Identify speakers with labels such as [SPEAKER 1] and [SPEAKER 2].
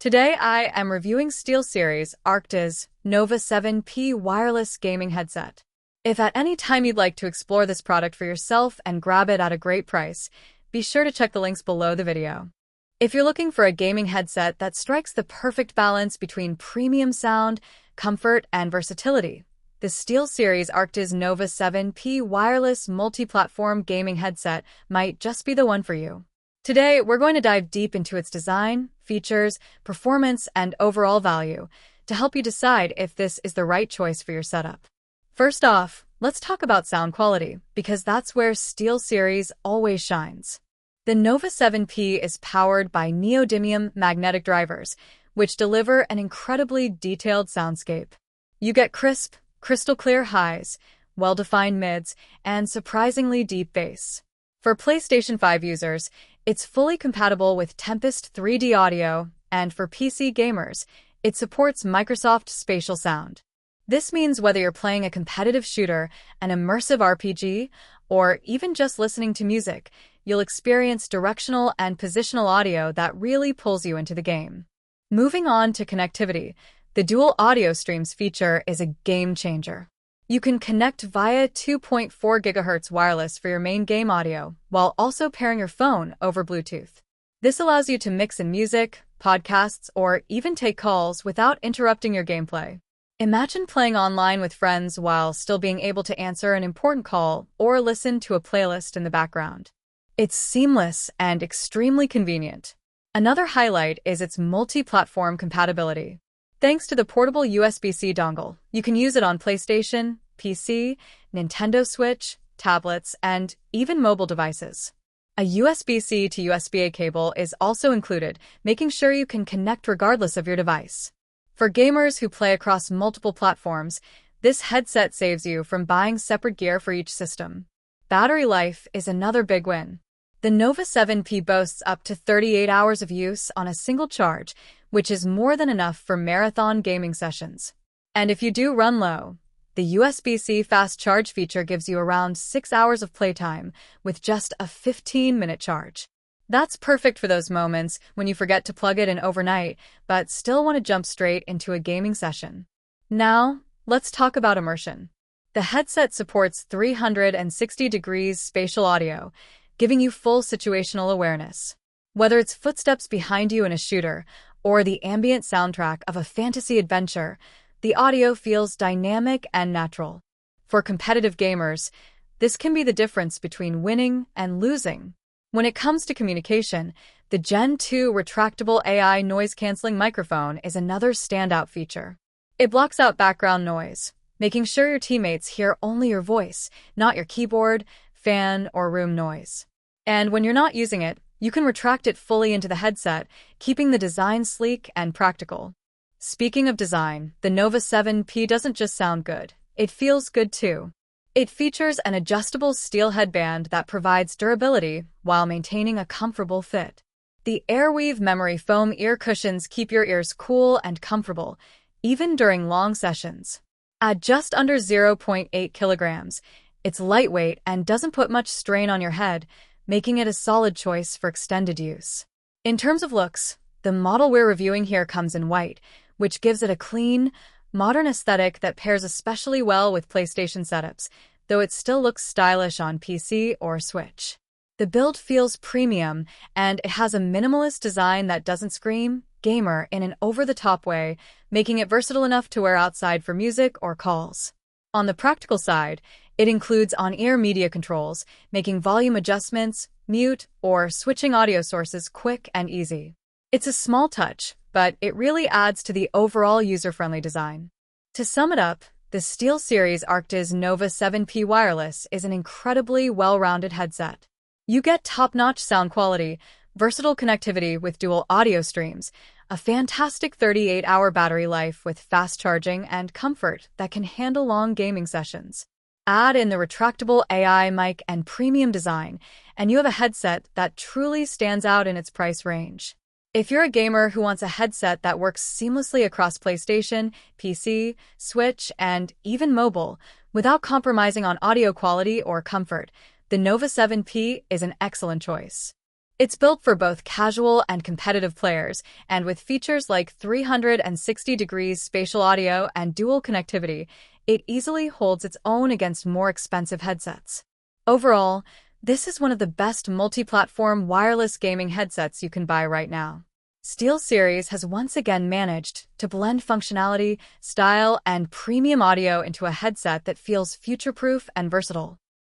[SPEAKER 1] Today I am reviewing SteelSeries Arctis Nova 7P wireless gaming headset. If at any time you'd like to explore this product for yourself and grab it at a great price, be sure to check the links below the video. If you're looking for a gaming headset that strikes the perfect balance between premium sound, comfort, and versatility, the SteelSeries Arctis Nova 7P wireless multi-platform gaming headset might just be the one for you. Today, we're going to dive deep into its design, features, performance, and overall value to help you decide if this is the right choice for your setup. First off, let's talk about sound quality, because that's where SteelSeries always shines. The Nova 7P is powered by neodymium magnetic drivers, which deliver an incredibly detailed soundscape. You get crisp, crystal-clear highs, well-defined mids, and surprisingly deep bass. For PlayStation 5 users, it's fully compatible with Tempest 3D audio, and for PC gamers, it supports Microsoft Spatial sound. This means whether you're playing a competitive shooter, an immersive RPG, or even just listening to music, you'll experience directional and positional audio that really pulls you into the game. Moving on to connectivity, the dual audio streams feature is a game changer. You can connect via 2.4 GHz wireless for your main game audio, while also pairing your phone over Bluetooth. This allows you to mix in music, podcasts, or even take calls without interrupting your gameplay. Imagine playing online with friends while still being able to answer an important call or listen to a playlist in the background. It's seamless and extremely convenient. Another highlight is its multi-platform compatibility. Thanks to the portable USB-C dongle, you can use it on PlayStation, PC, Nintendo Switch, tablets, and even mobile devices. A USB-C to USB-A cable is also included, making sure you can connect regardless of your device. For gamers who play across multiple platforms, this headset saves you from buying separate gear for each system. Battery life is another big win. The Nova 7P boasts up to 38 hours of use on a single charge, which is more than enough for marathon gaming sessions. And if you do run low, the USB-C fast charge feature gives you around 6 hours of playtime with just a 15-minute charge. That's perfect for those moments when you forget to plug it in overnight, but still want to jump straight into a gaming session. Now, let's talk about immersion. The headset supports 360 degrees spatial audio, giving you full situational awareness. Whether it's footsteps behind you in a shooter or the ambient soundtrack of a fantasy adventure, the audio feels dynamic and natural. For competitive gamers, this can be the difference between winning and losing. When it comes to communication, the Gen 2 retractable AI noise-canceling microphone is another standout feature. It blocks out background noise, making sure your teammates hear only your voice, not your keyboard, fan, or room noise. And when you're not using it, you can retract it fully into the headset, keeping the design sleek and practical. Speaking of design, the Nova 7P doesn't just sound good, it feels good too. It features an adjustable steel headband that provides durability while maintaining a comfortable fit. The Airweave memory foam ear cushions keep your ears cool and comfortable, even during long sessions. At just under 0.8 kilograms, it's lightweight and doesn't put much strain on your head, making it a solid choice for extended use. In terms of looks, the model we're reviewing here comes in white, which gives it a clean, modern aesthetic that pairs especially well with PlayStation setups, though it still looks stylish on PC or Switch. The build feels premium, and it has a minimalist design that doesn't scream gamer in an over-the-top way, making it versatile enough to wear outside for music or calls. On the practical side, it includes on-ear media controls, making volume adjustments, mute, or switching audio sources quick and easy. It's a small touch, but it really adds to the overall user-friendly design. To sum it up, the SteelSeries Arctis Nova 7P wireless is an incredibly well-rounded headset. You get top-notch sound quality, versatile connectivity with dual audio streams, a fantastic 38-hour battery life with fast charging, and comfort that can handle long gaming sessions. Add in the retractable AI mic and premium design, and you have a headset that truly stands out in its price range. If you're a gamer who wants a headset that works seamlessly across PlayStation, PC, Switch, and even mobile, without compromising on audio quality or comfort, the Nova 7P is an excellent choice. It's built for both casual and competitive players, and with features like 360 degrees spatial audio and dual connectivity, it easily holds its own against more expensive headsets. Overall, this is one of the best multi-platform wireless gaming headsets you can buy right now. SteelSeries has once again managed to blend functionality, style, and premium audio into a headset that feels future-proof and versatile.